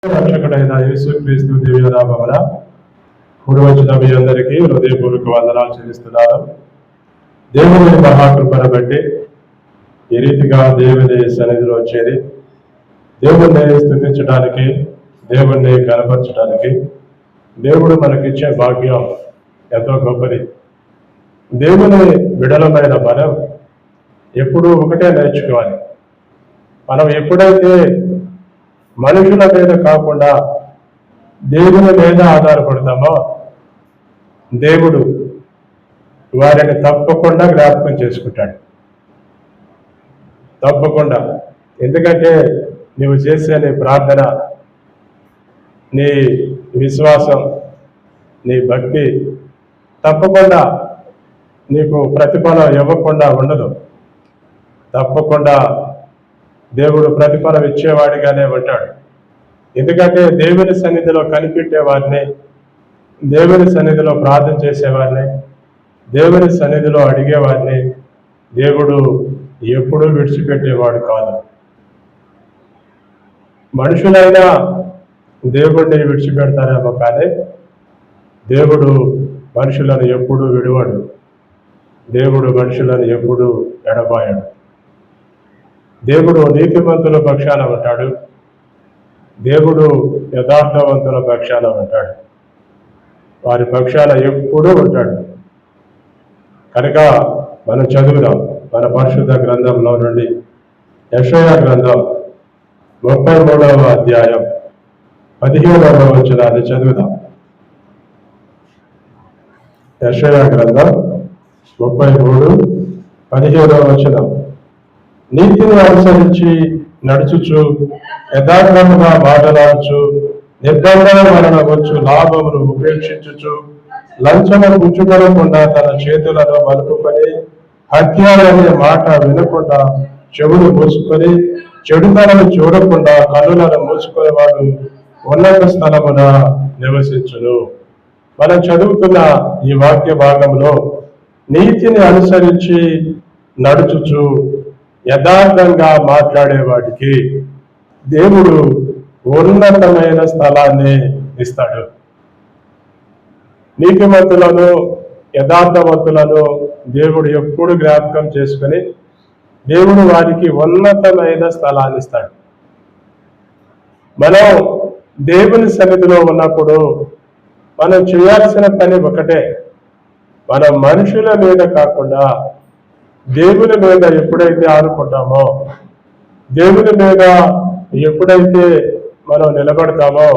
రక్షకుడైన యేసుక్రీస్తు దివ్యనామమున కూడివచ్చిన మీ అందరికీ హృదయపూర్వక వందనాలు చెల్లిస్తున్నాను. దేవుని మహాకృపను బట్టి ఈ రీతిగా దేవుని సన్నిధిలో చేరి దేవుణ్ణి స్తుతించడానికి, దేవుణ్ణి కనపరచడానికి దేవుడు మనకిచ్చే భాగ్యం ఎంతో గొప్పది. దేవుని విడలమైన మనం ఎప్పుడూ ఒకటే నేర్చుకోవాలి. మనం ఎప్పుడైతే మనుషుల మీద కాకుండా దేవుని మీద ఆధారపడతామో దేవుడు వారిని తప్పకుండా జ్ఞాపకం చేసుకుంటాడు. తప్పకుండా. ఎందుకంటే నీవు చేసే నీ ప్రార్థన, నీ విశ్వాసం, నీ భక్తి తప్పకుండా నీకు ప్రతిఫలం ఇవ్వకుండా ఉండదు. తప్పకుండా దేవుడు ప్రతిఫలం ఇచ్చేవాడిగానే ఉంటాడు. ఎందుకంటే దేవుని సన్నిధిలో కనిపెట్టే వారిని, దేవుని సన్నిధిలో ప్రార్థన చేసేవారిని, దేవుని సన్నిధిలో అడిగేవారిని దేవుడు ఎప్పుడూ విడిచిపెట్టేవాడు కాదు. మనుషులైనా దేవుడిని విడిచిపెడతారేమో కానీ దేవుడు మనుషులను ఎప్పుడూ విడువడు. దేవుడు మనుషులను ఎప్పుడూ ఎడబాయడు. దేవుడు నీతిమంతుల పక్షాన ఉంటాడు. దేవుడు యథార్థవంతుల పక్షాన ఉంటాడు. వారి పక్షాన ఎప్పుడూ ఉంటాడు. కనుక మనం చదువుదాం మన పరిశుద్ధ గ్రంథంలో నుండి యెషయా గ్రంథం 33వ అధ్యాయం 17వ వచనాన్ని చదువుదాం. యెషయా గ్రంథం 33:17వ వచనం. నీతిని అనుసరించి నడుచుచు, యథార్థముగా మాటలాడుచు, నిర్బంధన వలన వచ్చు లాభమును ఉపేక్షించుచు, లంచము పుచ్చుకొనకుండా తన చేతులను మలుపుకొని, హత్య అనే మాట వినకుండా చెవులు మూసుకొని, చెడుతనను చూడకుండా కన్నులను మూసుకునేవాడు ఉన్నత స్థలమున నివసించును. మనం చదువుతున్న ఈ వాక్య భాగంలో నీతిని అనుసరించి నడుచుచు యథార్థంగా మాట్లాడేవాడికి దేవుడు ఉన్నతమైన స్థలాన్ని ఇస్తాడు. నీతిమంతులను, యథార్థవంతులను దేవుడు ఎప్పుడు జ్ఞాపకం చేసుకుని దేవుడు వారికి ఉన్నతమైన స్థలాన్ని ఇస్తాడు. మనం దేవుని సన్నిధిలో ఉన్నప్పుడు మనం చేయాల్సిన పని ఒకటే. మనం మనుషుల మీద కాకుండా దేవుని మీద ఎప్పుడైతే ఆనుకుంటామో, దేవుని మీద ఎప్పుడైతే మనం నిలబడతామో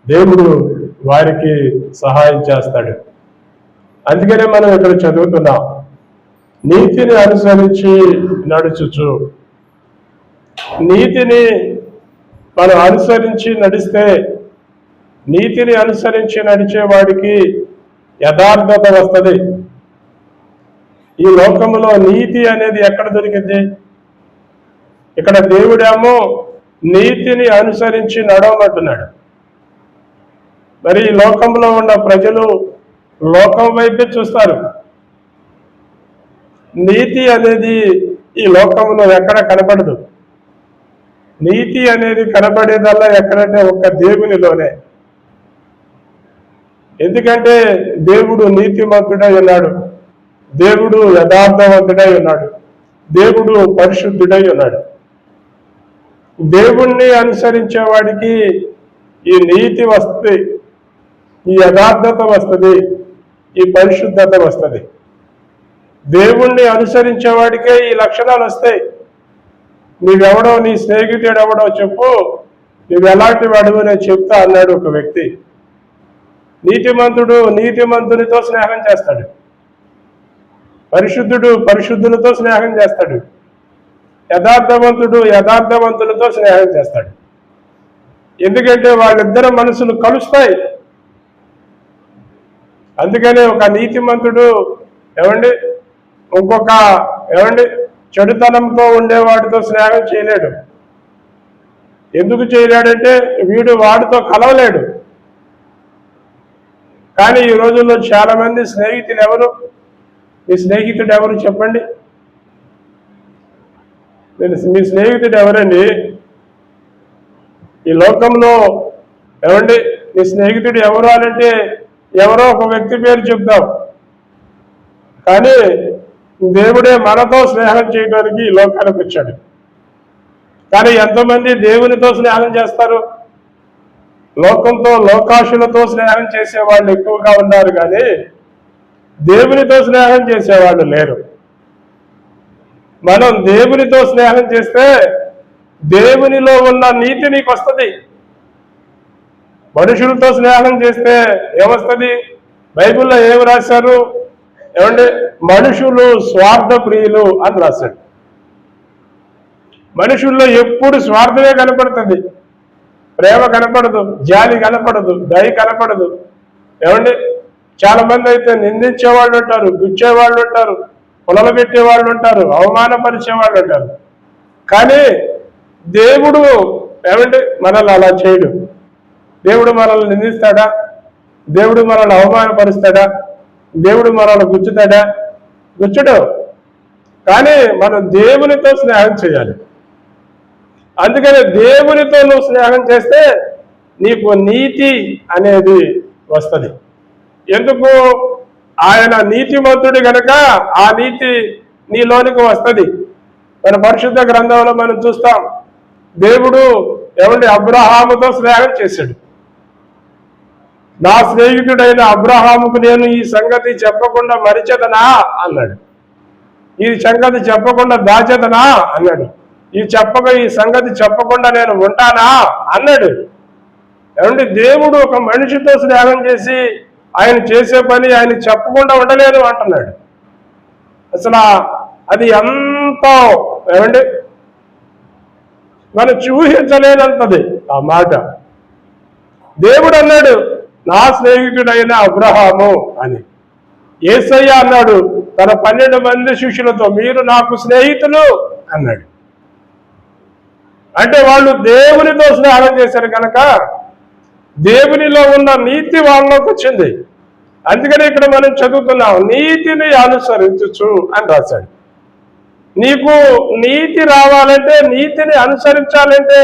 దేవుడు వారికి సహాయం చేస్తాడు. అందుకనే మనం ఇక్కడ చదువుతున్నాం, నీతిని అనుసరించి నడుచుచు. నీతిని మనం అనుసరించి నడిస్తే, నీతిని అనుసరించి నడిచే వాడికి యథార్థత వస్తుంది. ఈ లోకంలో నీతి అనేది ఎక్కడ దొరికింది? ఇక్కడ దేవుడేమో నీతిని అనుసరించి నడవమంటున్నాడు. మరి ఈ లోకంలో ఉన్న ప్రజలు లోకం వైపే చూస్తారు. నీతి అనేది ఈ లోకంలో ఎక్కడ కనపడదు. నీతి అనేది కనపడేదల్లా ఎక్కడంటే ఒక్క దేవునిలోనే. ఎందుకంటే దేవుడు నీతిమంతుడై ఉన్నాడు, దేవుడు యథార్థవంతుడై ఉన్నాడు, దేవుడు పరిశుద్ధుడై ఉన్నాడు. దేవుణ్ణి అనుసరించే వాడికి ఈ నీతి వస్తుంది, ఈ యథార్థత వస్తుంది, ఈ పరిశుద్ధత వస్తుంది. దేవుణ్ణి అనుసరించే వాడికే ఈ లక్షణాలు వస్తాయి. నీవెవడో, నీ స్నేహితుడు ఎవడో చెప్పు, నువ్వు ఎలాంటి వాడు నేను చెప్తా అన్నాడు ఒక వ్యక్తి. నీతిమంతుడు నీతిమంతునితో స్నేహం చేస్తాడు, పరిశుద్ధుడు పరిశుద్ధులతో స్నేహం చేస్తాడు, యథార్థవంతుడు యథార్థవంతులతో స్నేహం చేస్తాడు. ఎందుకంటే వాళ్ళిద్దరు మనసులు కలుస్తాయి. అందుకనే ఒక నీతిమంతుడు ఇంకొక చెడుతనంతో ఉండేవాడితో స్నేహం చేయలేడు. ఎందుకు చేయలేడంటే వీడు వాడితో కలవలేడు. కానీ ఈ రోజుల్లో చాలా మంది స్నేహితులు ఎవరు? మీ స్నేహితుడు ఎవరు చెప్పండి? మీ స్నేహితుడు ఎవరండి? ఈ లోకంలో ఏమండి నీ స్నేహితుడు ఎవరు అంటే ఎవరో ఒక వ్యక్తి పేరు చెప్తాం, కానీ దేవుడే మనతో స్నేహం చేయడానికి ఈ లోకానికి వచ్చాడు. కానీ ఎంతమంది దేవునితో స్నేహం చేస్తారు? లోకంతో లోకాశులతో స్నేహం చేసే వాళ్ళు ఎక్కువగా ఉన్నారు, కానీ దేవునితో స్నేహం చేసేవాళ్ళు లేరు. మనం దేవునితో స్నేహం చేస్తే దేవునిలో ఉన్న నీతి నీకు వస్తుంది. మనుషులతో స్నేహం చేస్తే ఏమొస్తుంది? బైబిల్లో ఏమి రాశారు? ఏమంటే మనుషులు స్వార్థ ప్రియులు అని రాశాడు. మనుషుల్లో ఎప్పుడు స్వార్థమే కనపడుతుంది, ప్రేమ కనపడదు, జాలి కనపడదు, దయ కనపడదు. ఏమండి చాలా మంది అయితే నిందించే వాళ్ళు ఉంటారు, గుచ్చేవాళ్ళు ఉంటారు, పొలలు పెట్టేవాళ్ళు ఉంటారు, అవమానపరిచేవాళ్ళు ఉంటారు. కానీ దేవుడు ఏమంటే మనల్ని అలా చేయడు. దేవుడు మనల్ని నిందిస్తాడా? దేవుడు మనల్ని అవమానపరుస్తాడా? దేవుడు మనల్ని గుచ్చుతాడా? గుచ్చడు. కానీ మనం దేవునితో స్నేహం చేయాలి. అందుకని దేవునితో నువ్వు స్నేహం చేస్తే నీకు నీతి అనేది వస్తుంది. ఎందుకు? ఆయన నీతిమంతుడు గనక ఆ నీతి నీలోనికి వస్తుంది. మన పరిశుద్ధ గ్రంథంలో మనం చూస్తాం, దేవుడు ఏమంటే అబ్రహాముతో స్నేహం చేశాడు. నా స్నేహితుడైన అబ్రహాముకు నేను ఈ సంగతి చెప్పకుండా మరిచెదనా అన్నాడు. ఈ సంగతి చెప్పకుండా దాచెదనా అన్నాడు. ఈ సంగతి చెప్పకుండా నేను ఉంటానా అన్నాడు. ఏమంటే దేవుడు ఒక మనిషితో స్నేహం చేసి ఆయన చేసే పని ఆయన చెప్పకుండా ఉండలేను అంటున్నాడు. అసలు అది ఎంతో ఏమండి మనం ఊహించలేనంతది ఆ మాట. దేవుడు అన్నాడు నా స్నేహితుడైన అబ్రహాము అని. యేసయ్య అన్నాడు తన 12 మంది శిష్యులతో, మీరు నాకు స్నేహితులు అన్నాడు. అంటే వాళ్ళు దేవునితో స్నేహం చేశారు కనుక దేవునిలో ఉన్న నీతి వాళ్ళలోకి వచ్చింది. అందుకని ఇక్కడ మనం చదువుతున్నాం, నీతిని అనుసరించు అని రాశాడు. నీకు నీతి రావాలంటే, నీతిని అనుసరించాలంటే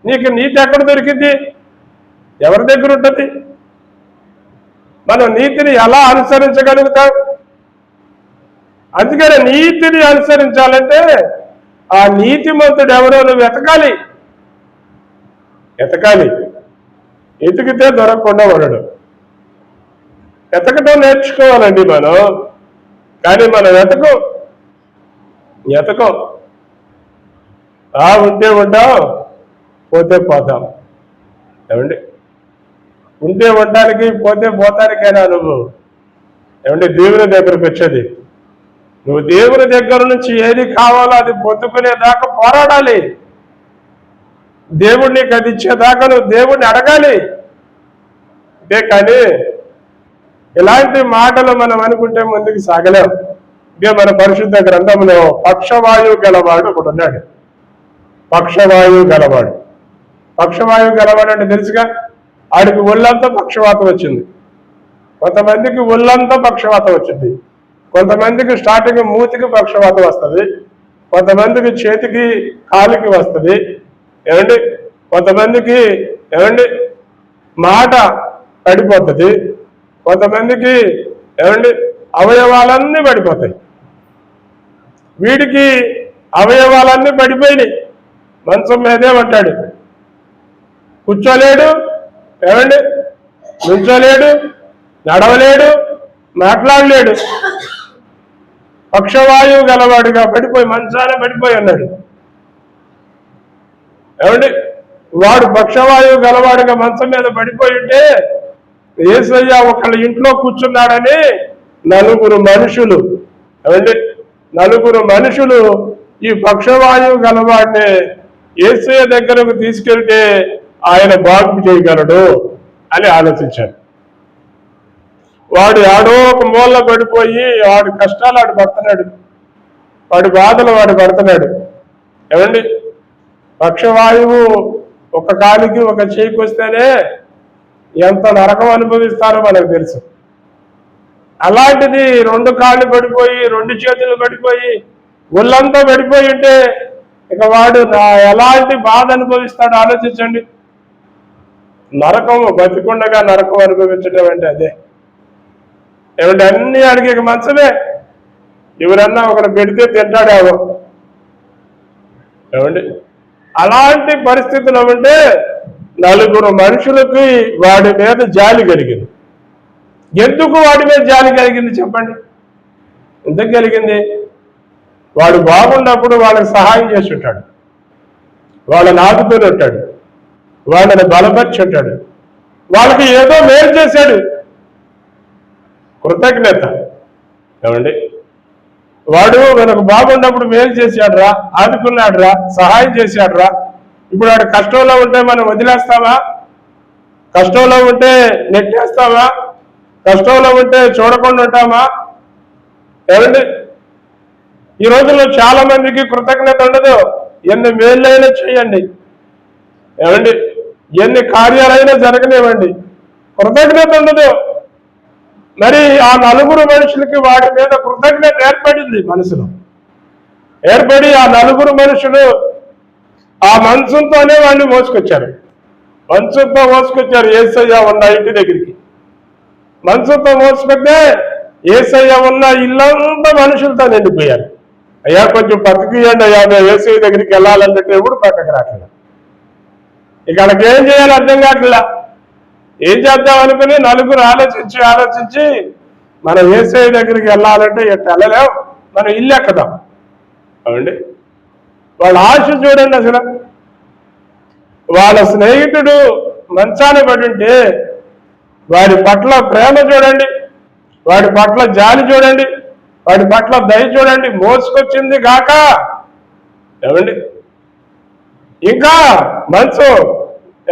నీకు నీతి ఎక్కడ దొరికింది? ఎవరి దగ్గర ఉంటుంది? మనం నీతిని ఎలా అనుసరించగలుగుతాం? అందుకని నీతిని అనుసరించాలంటే ఆ నీతిమంతుడు ఎవరో నువ్వు వెతకాలి. ఎతికితే దొరకకుండా ఉండడు. ఎతకటం నేర్చుకోవాలండి మనం. కానీ మనం ఎతకం. ఉంటే ఉంటాం, పోతే పోతాం. ఏమండి ఉంటే ఉండడానికి, పోతే పోతానికైనా నువ్వు ఏమంటే దేవుని దగ్గరకు వచ్చేది. నువ్వు దేవుని దగ్గర నుంచి ఏది కావాలో అది పొందుకునేదాకా పోరాడాలి. దేవుడిని నీకు అది ఇచ్చేదాకా నువ్వు దేవుడిని అడగాలి. అంతే కానీ ఇలాంటి మాటలు మనం అనుకుంటే ముందుకు సాగలేం. ఇదే మన పరిశుద్ధ గ్రంథంలో పక్షవాయువు గలవాడు ఒకడు ఉన్నాడు. పక్షవాయువు గలవాడు అంటే తెలుసుగా, ఆడికి ఒళ్ళంతా పక్షవాతం వచ్చింది. కొంతమందికి ఒళ్ళంతా పక్షవాతం వచ్చింది. కొంతమందికి స్టార్టింగ్ మూతికి పక్షవాతం వస్తుంది, కొంతమందికి చేతికి కాలికి వస్తుంది. ఏమండి కొంతమందికి ఏమండి మాట పడిపోతుంది, కొంతమందికి ఏమండి అవయవాలన్నీ పడిపోతాయి. వీడికి అవయవాలన్నీ పడిపోయినాయి. మంచం మీదే పడ్డాడు, కూర్చోలేడు, ఏమండి నుంచోలేడు, నడవలేడు, మాట్లాడలేడు. పక్షవాయువు గలవాడుగా పడిపోయి మంచాన పడిపోయి ఉన్నాడు. ఏమండి వాడు పక్షవాయువు గలవాడుగా మంచం మీద పడిపోయి ఉంటే యేసయ్య ఒకళ్ళ ఇంట్లో కూర్చున్నాడని నలుగురు మనుషులు ఈ పక్షవాయువు గలవాడిని యేసయ్య దగ్గరకు తీసుకెళ్తే ఆయన బాగు చేయగలడు అని ఆలోచించాడు. వాడు ఆడో ఒక మూల పడిపోయి వాడి కష్టాలు వాడు పడుతున్నాడు, వాడి బాధలు వాడు పడుతున్నాడు. ఏమండి పక్షవాయువు ఒక కాలికి ఒక చేయికి వస్తేనే ఎంత నరకం అనుభవిస్తారో మనకు తెలుసు. అలాంటిది 2 కాళ్ళు పడిపోయి 2 చేతులు పడిపోయి ఒళ్ళంతా పడిపోయి ఉంటే ఇక వాడు ఎలాంటి బాధ అనుభవిస్తాడో ఆలోచించండి. నరకము, బతికుండగా నరకం అనుభవించడం అంటే అదే. ఏమంటే అన్ని అడిగే మంచమే, ఎవరన్నా ఒకరు పెడితే తింటాడేవో. ఏమండి అలాంటి పరిస్థితులు ఉంటే నలుగురు మనుషులకి వాడి మీద జాలి కలిగింది. ఎందుకు వాడి మీద జాలి కలిగింది చెప్పండి? ఎందుకు కలిగింది? వాడు బాగున్నప్పుడు వాళ్ళకి సహాయం చేసి ఉంటాడు, వాళ్ళని ఆదుకొని ఉంటాడు, వాళ్ళని బలపరిచి ఉంటాడు, వాళ్ళకి ఏదో మేలు చేశాడు, కృతజ్ఞత. ఏమండి వాడు మనకు బాగున్నప్పుడు మేలు చేశాడురా, ఆదుకున్నాడురా, సహాయం చేశాడురా. ఇప్పుడు వాడు కష్టంలో ఉంటే మనం వదిలేస్తామా? కష్టంలో ఉంటే నెట్టేస్తామా? కష్టంలో ఉంటే చూడకుండా ఉంటామా? ఏమండి ఈ రోజుల్లో చాలా మందికి కృతజ్ఞత ఉండదు. ఎన్ని మేళ్ళైనా చేయండి, ఏమండి ఎన్ని కార్యాలైనా జరగనివ్వండి, కృతజ్ఞత ఉండదు. మరి ఆ నలుగురు మనుషులకి వాడి మీద కృతజ్ఞత ఏర్పడింది మనసులో. ఏర్పడి ఆ నలుగురు మనుషులు ఆ మంచంతోనే వాడిని మోసుకొచ్చారు. మంచంతో మోసుకొచ్చారు యేసయ్య ఉన్న ఇంటి దగ్గరికి. మంచంతో మోసుకొస్తే యేసయ్య ఉన్న ఇల్లంతా మనుషులతో నిండిపోయారు. అయ్యా కొంచెం పక్కకియండి అయ్యా, మేము యేసయ్య దగ్గరికి వెళ్ళాలంటే ఎప్పుడు పక్కకి రావట్లేదు. ఇక్కడికి ఏం చేయాలి అర్థం కావట్లా. ఏం చేద్దాం అనుకుని నలుగురు ఆలోచించి మనం యేసయ్య దగ్గరికి వెళ్ళాలంటే ఎట్లా వెళ్ళలేం, మనం ఇల్లు ఎక్కదాం. అవండి వాళ్ళ ఆశ చూడండి. అసలు వాళ్ళ స్నేహితుడు మంచాన పడి ఉంటే వాడి పట్ల ప్రేమ చూడండి, వాడి పట్ల జాలి చూడండి, వాడి పట్ల దయ చూడండి. మోసుకొచ్చింది గాక ఏమండి ఇంకా మంచు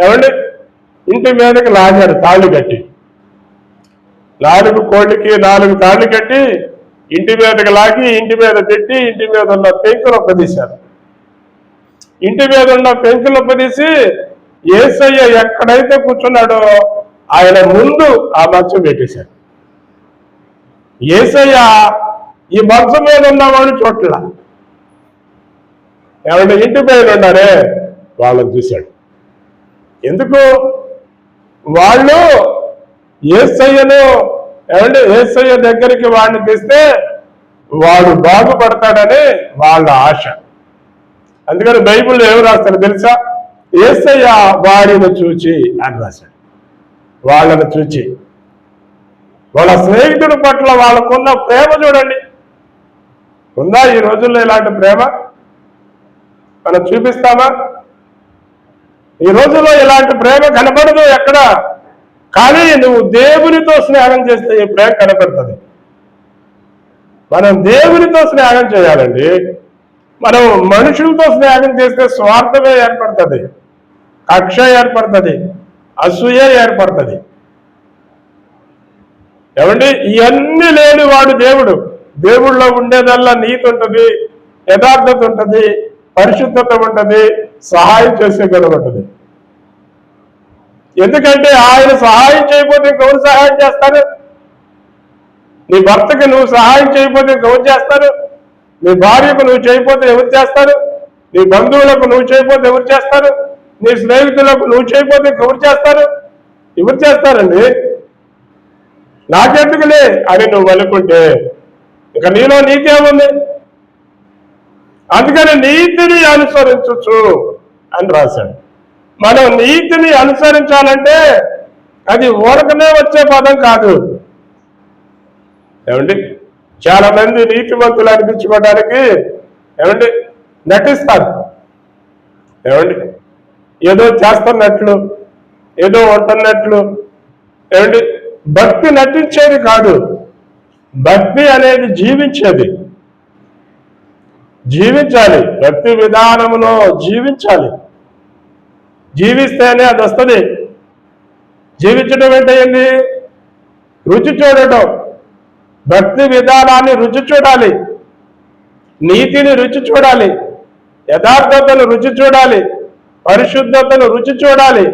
ఏమండి ఇంటి మీదకి లాగాడు తాళ్ళు కట్టి. 4 కోళ్ళకి 4 తాళ్ళు కట్టి ఇంటి మీదకి లాగి ఇంటి మీద పెట్టి ఇంటి మీద ఉన్న పెంకులు ఒప్పదీశారు. ఇంటి మీద ఉన్న పెంకులు ఒప్పదీసి యేసయ్య ఎక్కడైతే కూర్చున్నాడో ఆయన ముందు ఆ మంచం పెట్టేశాడు. యేసయ్య ఈ మంచం మీద ఉన్నవాడు చోట్ల ఏమంటే ఇంటి పైన ఉన్నారే వాళ్ళని చూశాడు. ఎందుకు? వాళ్ళు యేసయ్యను ఏమంటే యేసయ్య దగ్గరికి వాడిని తెస్తే వాడు బాగుపడతాడని వాళ్ళ ఆశ. అందుకని బైబిల్లో ఏమి రాస్తారు తెలుసా? యేసయ్య వాడిని చూచి అని రాశాడు. వాళ్ళని చూచి వాళ్ళ స్నేహితుడి పట్ల వాళ్ళకున్న ప్రేమ చూడండి. ఉందా ఈ రోజుల్లో ఇలాంటి ప్రేమ? మనం చూపిస్తామా? ఈ రోజుల్లో ఇలాంటి ప్రేమ కనపడదు ఎక్కడ. కానీ నువ్వు దేవునితో స్నేహం చేస్తే ఈ ప్రేమ కనపడుతుంది. మనం దేవునితో స్నేహం చేయాలండి. మనం మనుషులతో స్నేహం చేస్తే స్వార్థమే ఏర్పడుతుంది, కక్ష ఏర్పడుతుంది, అసూయ ఏర్పడుతుంది. ఏమండి ఇవన్నీ లేని వాడు దేవుడు. దేవుళ్ళలో ఉండేదల్లా నీతి ఉంటుంది, యథార్థత ఉంటుంది, పరిశుద్ధత ఉంటుంది, సహాయం చేసే గుణం ఉంటుంది. ఎందుకంటే ఆయన సహాయం చేయకపోతే ఇంకెవరు సహాయం చేస్తారు? నీ భర్తకి నువ్వు సహాయం చేయకపోతే ఇంకెవరు చేస్తారు? నీ భార్యకు నువ్వు చేయకపోతే ఎవరు చేస్తారు? నీ బంధువులకు నువ్వు చేయకపోతే ఎవరు చేస్తారు? నీ స్నేహితులకు నువ్వు చేయకపోతే ఇంకెవరు చేస్తారు? ఎవరు చేస్తారండి? నాకెందుకులే అని నువ్వు అనుకుంటే ఇక నీలో నీతి ఏముంది? అందుకని నీతిని అనుసరించచ్చు అని రాశాడు. మనం నీతిని అనుసరించాలంటే అది ఊరకనే వచ్చే పదం కాదు. ఏమండి చాలా మంది నీతిమంతులు అనిపించుకోవడానికి ఏమండి నటిస్తారు. ఏమండి ఏదో చేస్తున్నట్లు, ఏదో ఉంటున్నట్లు. ఏమండి భక్తి నటించేది కాదు, భక్తి అనేది జీవించేది. జీవించాలి, భక్తి విధానంలో జీవించాలి. జీవిస్తేనే అది వస్తుంది. జీవించడం అంటే ఏంటి? రుచి చూడటం. భక్తి విధానాన్ని రుచి చూడాలి, నీతిని రుచి చూడాలి, యథార్థతను రుచి చూడాలి, పరిశుద్ధతను రుచి చూడాలి.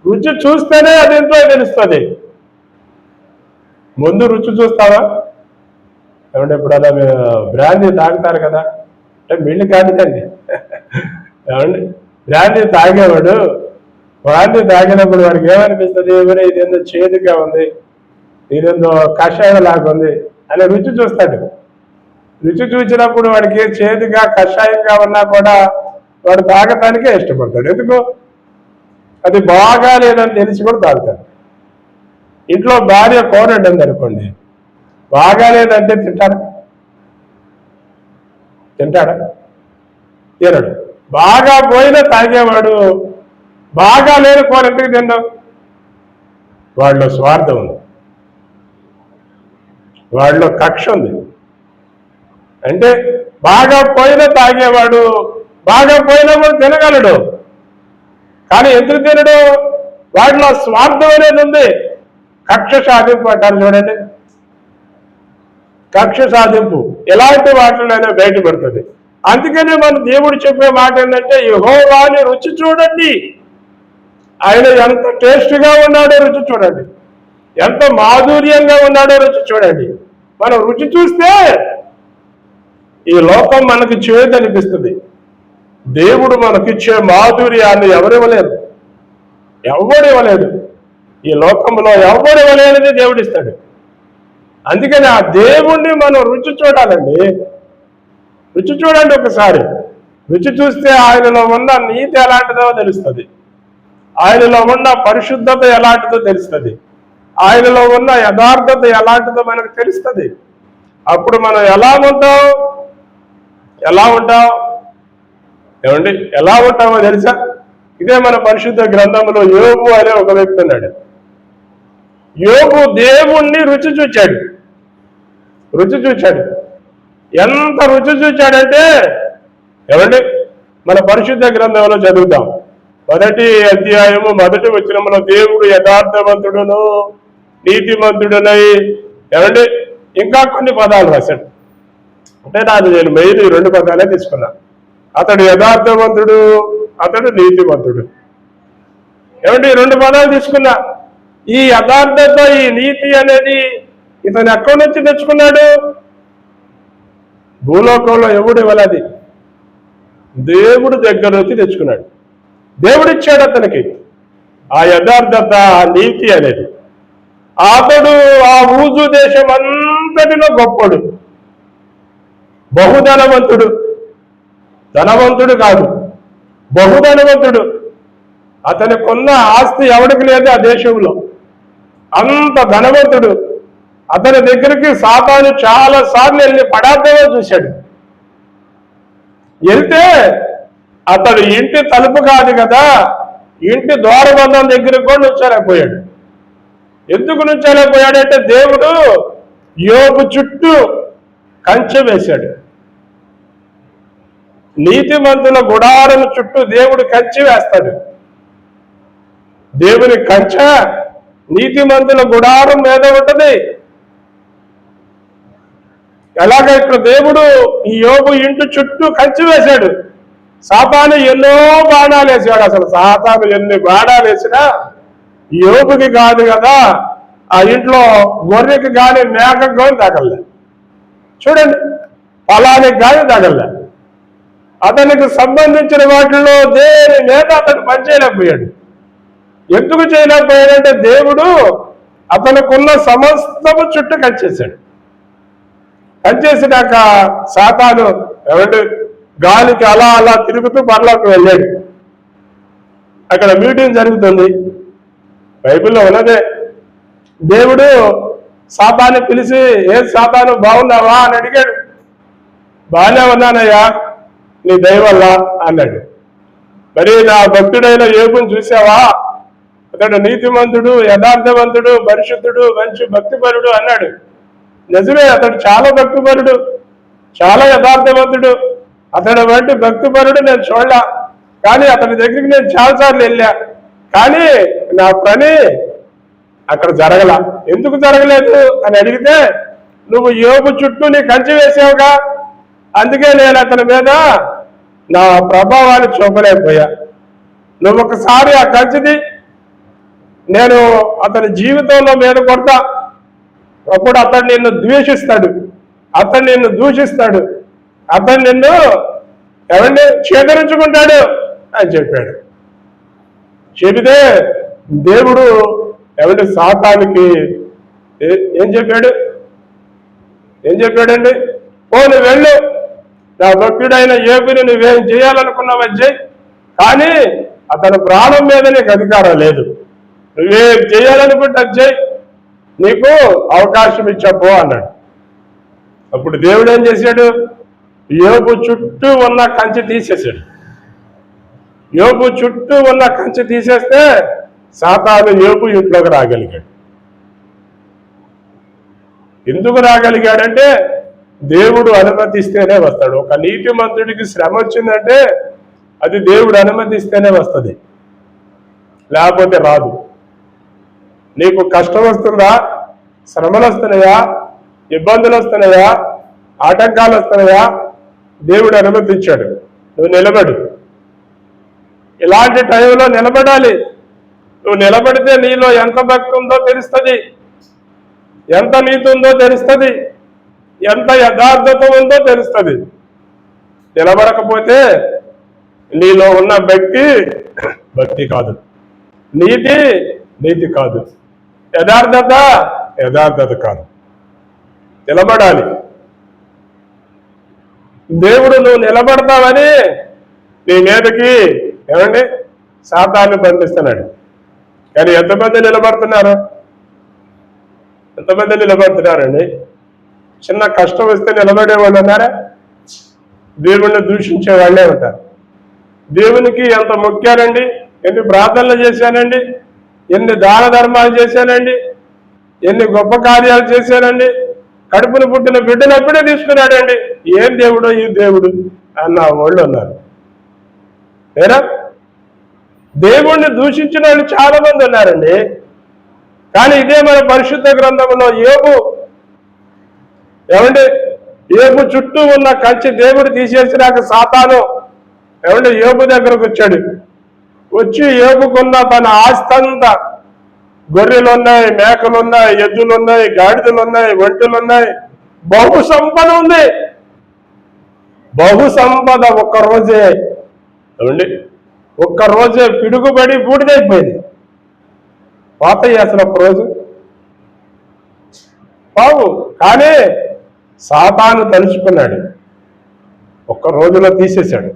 రుచి చూస్తేనే అది ఎంతో తెలుస్తుంది. ముందు రుచి చూస్తావా? ఏమంటే ఎప్పుడన్నా బ్రాందీ తాగుతారు కదా, అంటే మిల్లు కాదుకండి. ఏమండి బ్రాందీ తాగేవాడు వాడిని తాగినప్పుడు వాడికి ఏమనిపిస్తుంది, ఎవరే ఇదేందో చేదుగా ఉంది, ఇదేందో కషాయం లాగా ఉంది అని రుచి చూస్తాడు. రుచి చూసినప్పుడు వాడికి చేదుగా కషాయంగా ఉన్నా కూడా వాడు తాగటానికే ఇష్టపడతాడు. ఎందుకు? అది బాగా లేదని తెలిసి కూడా తాగుతాడు. ఇంట్లో భార్య కోరండి అనుకోండి, బాగాలేదంటే తింటాడా? తినడు. బాగా పోయినా తాగేవాడు బాగా లేని కూర ఎందుకు తిన్నాం? వాళ్ళలో స్వార్థం ఉంది, వాళ్ళలో కక్ష ఉంది. అంటే బాగా పోయినా తాగేవాడు బాగా పోయినా కూడా తినగలడు, కానీ ఎందుకు తినడు? వాడిలో స్వార్థం అనేది ఉంది. కక్ష సాధింపు అంటారు చూడండి, కక్ష సాధింపు ఎలాంటి వాటిలోనైనా బయటపడుతుంది. అందుకనే మన దేవుడు చెప్పే మాట ఏంటంటే, యెహోవాని రుచి చూడండి, ఆయన ఎంత టేస్ట్గా ఉన్నాడో రుచి చూడండి, ఎంత మాధుర్యంగా ఉన్నాడో రుచి చూడండి. మనం రుచి చూస్తే ఈ లోకం మనకి చేదు అనిపిస్తుంది. దేవుడు మనకిచ్చే మాధుర్యాన్ని ఎవరివ్వలేరు, ఈ లోకంలో ఎవరివ్వలేనిది దేవుడిస్తాడు. అందుకని ఆ దేవుణ్ణి మనం రుచి చూడాలండి. రుచి చూడండి ఒకసారి. రుచి చూస్తే ఆయనలో ఉన్న నీతి ఎలాంటిదో తెలుస్తుంది, ఆయనలో ఉన్న పరిశుద్ధత ఎలాంటిదో తెలుస్తుంది, ఆయనలో ఉన్న యథార్థత ఎలాంటిదో మనకు తెలుస్తుంది. అప్పుడు మనం ఎలా ఉంటాం ఏమండి? ఎలా ఉంటామో తెలుసా? ఇదే మన పరిశుద్ధ గ్రంథంలో యోబు అనే ఒక వ్యక్తి ఉన్నాడు. యోబు దేవుణ్ణి రుచి చూచాడు. ఎంత రుచి చూచాడంటే, ఏమండి, మన పరిశుద్ధ గ్రంథంలో చదువుతాం. 1వ అధ్యాయము 1వ వచనంలో దేవుడు యథార్థవంతుడును నీతిమంతుడునై, ఏమండి, ఇంకా కొన్ని పదాలు రాశాడు. అంటే నేను మెయిన్ ఈ 2 పదాలే తీసుకున్నా. అతడు యథార్థవంతుడు, అతడు నీతిమంతుడు. ఏమంటే ఈ 2 పదాలు తీసుకున్నా. ఈ యథార్థత, ఈ నీతి అనేది ఇతను ఎక్కడి నుంచి తెచ్చుకున్నాడు? భూలోకంలో ఎవడు ఇవ్వలేదు, దేవుడు దగ్గర నుంచి తెచ్చుకున్నాడు. దేవుడిచ్చాడు అతనికి ఆ యథార్థత, ఆ నీతి అనేది. అతడు ఆ ఊజు దేశం అంతటిలో గొప్పడు, బహుధనవంతుడు. ధనవంతుడు కాదు, బహుధనవంతుడు. అతనికున్న ఆస్తి ఎవడికి లేదు ఆ దేశంలో, అంత ధనవంతుడు. అతని దగ్గరికి సాతాను చాలా సార్లు వెళ్ళి పదార్థంగా చూశాడు. వెళ్తే అతడు ఇంటి తలుపు కాదు కదా, ఇంటి ద్వారబంధం దగ్గరికి కూడా నుంచోలేకపోయాడు. ఎందుకు నుంచోలేకపోయాడంటే, దేవుడు యోబు చుట్టూ కంచె వేశాడు. నీతిమంతుల గుడారం చుట్టూ దేవుడు కంచె వేస్తాడు. దేవుని కంచె నీతిమంతుల గుడారం మీద ఉంటది. ఎలాగ ఇక్కడ దేవుడు ఈ యోబు ఇంటి చుట్టూ కంచె వేశాడు. సాతాను ఎన్నో బాణాలు వేసాడు. అసలు సాతాను ఎన్ని బాణాలు వేసినా యోబుకి కాదు కదా, ఆ ఇంట్లో గొర్రెకి కానీ మేకకు కానీ తగలలే. చూడండి, పొలానికి కానీ తగలలే. అతనికి సంబంధించిన వాటిల్లో దేని మీద అతను పనిచేయలేకపోయాడు. ఎందుకు చేయలేకపోయాడంటే, దేవుడు అతనుకున్న సమస్తము చుట్టూ కంచేశాడు. కంచేసినాక సాతాను ఏమంటే గాలికి అలా అలా తిరుగుతూ పరలోకి వెళ్ళాడు. అక్కడ మీటింగ్ జరుగుతుంది, బైబిల్లో ఉన్నదే. దేవుడు సాతాను పిలిచి, ఏ సాతాను బాగున్నావా అని అడిగాడు. బాగానే ఉన్నానయ్యా నీ దయ వల్ల అన్నాడు. మరి నా భక్తుడైన యోబుని చూసావా? అతడు నీతిమంతుడు, యథార్థవంతుడు, పరిశుద్ధుడు, మంచి భక్తిపరుడు అన్నాడు. నిజమే, అతడు చాలా భక్తిపరుడు, చాలా యథార్థవంతుడు. అతడు వంటి భక్తిపరుడు నేను చూడలా, కానీ అతని దగ్గరికి నేను చాలాసార్లు వెళ్ళా, కానీ నా పని అక్కడ జరగల. ఎందుకు జరగలేదు అని అడిగితే, నువ్వు యోబు చుట్టూ నీ కంచె వేసావుగా, అందుకే నేను అతని మీద నా ప్రభావాన్ని చూపలేకపోయా. నువ్వు ఒకసారి ఆ కంచెది నేను అతని జీవితంలో మీద కొడతా, అప్పుడు అతడు నిన్ను ద్వేషిస్తాడు, అతను నిన్ను దూషిస్తాడు, అతను నిన్ను ఎవరిని చేదరించుకుంటాడు అని చెప్పాడు. చెబితే దేవుడు ఏమంటే సాతానికి ఏం చెప్పాడు? ఏం చెప్పాడండి? పోను వెళ్ళు, నా భక్తుడైన యోబుని నువ్వేం చేయాలనుకున్నావు చెయ్యి, కానీ అతని ప్రాణం మీద నీకు అధికారం లేదు. నువ్వేం చేయాలనుకుంటే చెయ్యి, నీకు అవకాశం ఇచ్చపో అన్నాడు. అప్పుడు దేవుడు ఏం చేశాడు? యోబు చుట్టూ ఉన్న కంచె తీసేశాడు. యోబు చుట్టూ ఉన్న కంచె తీసేస్తే సాతాను యోబు ఇంట్లోకి రాగలిగాడు. ఎందుకు రాగలిగాడంటే దేవుడు అనుమతిస్తేనే వస్తాడు. ఒక నీతిమంతుడికి శ్రమ వచ్చిందంటే అది దేవుడు అనుమతిస్తేనే వస్తుంది, లేకపోతే రాదు. నీకు కష్టం వస్తుందా, శ్రమలు వస్తున్నాయా, ఇబ్బందులు వస్తున్నాయా, ఆటంకాలు వస్తున్నాయా, దేవుడు అనుమతించాడు. నువ్వు నిలబడు. ఇలాంటి టైంలో నిలబడాలి. నువ్వు నిలబడితే నీలో ఎంత భక్తి ఉందో తెలుస్తుంది, ఎంత నీతి ఉందో తెలుస్తుంది, ఎంత యథార్థత ఉందో తెలుస్తుంది. నిలబడకపోతే నీలో ఉన్న భక్తి కాదు, నీతి కాదు, యథార్థత కాదు. నిలబడాలి. దేవుడు నువ్వు నిలబడతావని నీ మీదకి ఏమండి సాతాన్ని బంధిస్తున్నాడు. కానీ ఎంతమంది నిలబడుతున్నారు? ఎంతమంది నిలబడుతున్నారండి? చిన్న కష్టం వస్తే నిలబడే వాళ్ళు ఉన్నారా? దేవుణ్ణి దూషించే వాళ్ళే ఉంటారు. దేవునికి ఎంత మొక్కానండి, ఎన్ని ప్రార్థనలు చేశానండి, ఎన్ని దాన ధర్మాలు చేశానండి, ఎన్ని గొప్ప కార్యాలు చేశానండి, కడుపును పుట్టిన బిడ్డను అప్పుడే తీసుకున్నాడండి, ఏం దేవుడు ఈ దేవుడు అన్న వాళ్ళు ఉన్నారు. ఏరా దేవుణ్ణి దూషించిన వాళ్ళు చాలా మంది ఉన్నారండి. కానీ ఇదే మన పరిశుద్ధ గ్రంథంలో యోబు ఏమండి, యోబు చుట్టూ ఉన్న కంచె దేవుడు తీసేసినాక సాతాను ఏమంటే యోబు దగ్గరకు వచ్చాడు. వచ్చి యోబుకున్న తన ఆస్తంతా, గొర్రెలున్నాయి, మేకలున్నాయి, ఎద్దులున్నాయి, గాడిదలున్నాయి, ఒంటెలున్నాయి, బహు సంపద ఉంది. బహు సంపద ఒక్కరోజే ఏమండి, ఒక్కరోజే పిడుగుబడి బూడిదైపోయింది. పోతాయి అసలు ఒక్కరోజు బాబు. కానీ సాతాను తలుచుకున్నాడు, ఒక్క రోజులో తీసేశాడు.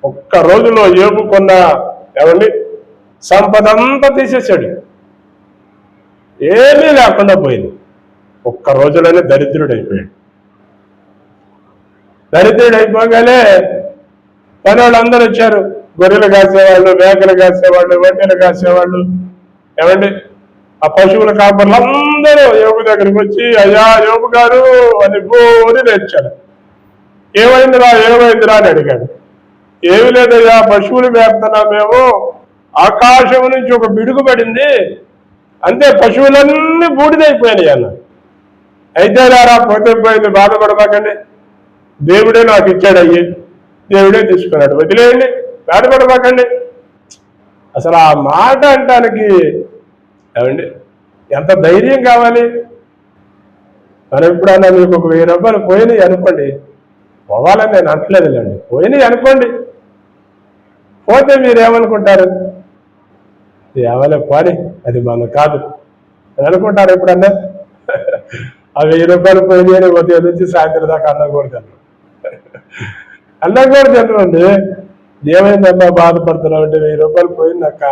ఒక్క రోజులో యోబుకున్న ఏమండి సంపద అంతా తీసేశాడు. ఏమీ లేకుండా పోయింది. ఒక్క రోజులోనే దరిద్రుడైపోయాడు. దరిద్రుడైపోగానే పని వాళ్ళందరూ వచ్చారు. గొర్రెలు కాసేవాళ్ళు, మేకలు కాసేవాళ్ళు, ఒంటెలు కాసేవాళ్ళు, ఏమండి ఆ పశువుల కాపర్లు అందరూ యోబు దగ్గరికి వచ్చి, అయ్యా యోబు గారు అని బోని తెచ్చాడు. ఏమైందిరా అని అడిగాడు. ఏమి లేదయ్యా, పశువులు మేపుతున్నా మేము, ఆకాశం నుంచి ఒక పిడుగు పడింది, అంతే పశువులన్నీ బూడిదైపోయినాయి అన్న. అయితే రారా, పోతే పోయింది, బాధపడబాకండి, దేవుడే నాకు ఇచ్చాడు, అయ్యి దేవుడే తీసుకున్నాడు, వదిలేయండి, బాధపడబాకండి. అసలు ఆ మాట అంటానికి ఏమండి ఎంత ధైర్యం కావాలి? మనం ఎప్పుడన్నా మీకు ఒక 1000 రూపాయలు పోయినాయి అనుకోండి, పోవాలని నేను అంటలేదులేండి, పోయినాయి అనుకోండి, పోతే మీరేమనుకుంటారు? ఏమలే పోని, అది మనం కాదు అని అనుకుంటారు ఎప్పుడన్నా? ఆ 1000 రూపాయలు పోయినాయి ఉదయం నుంచి సాయంత్రం దాకా అన్నం కూడా తినరండి. ఏమైందమ్మా బాధపడుతున్నావు అంటే 1000 రూపాయలు పోయిందక్క.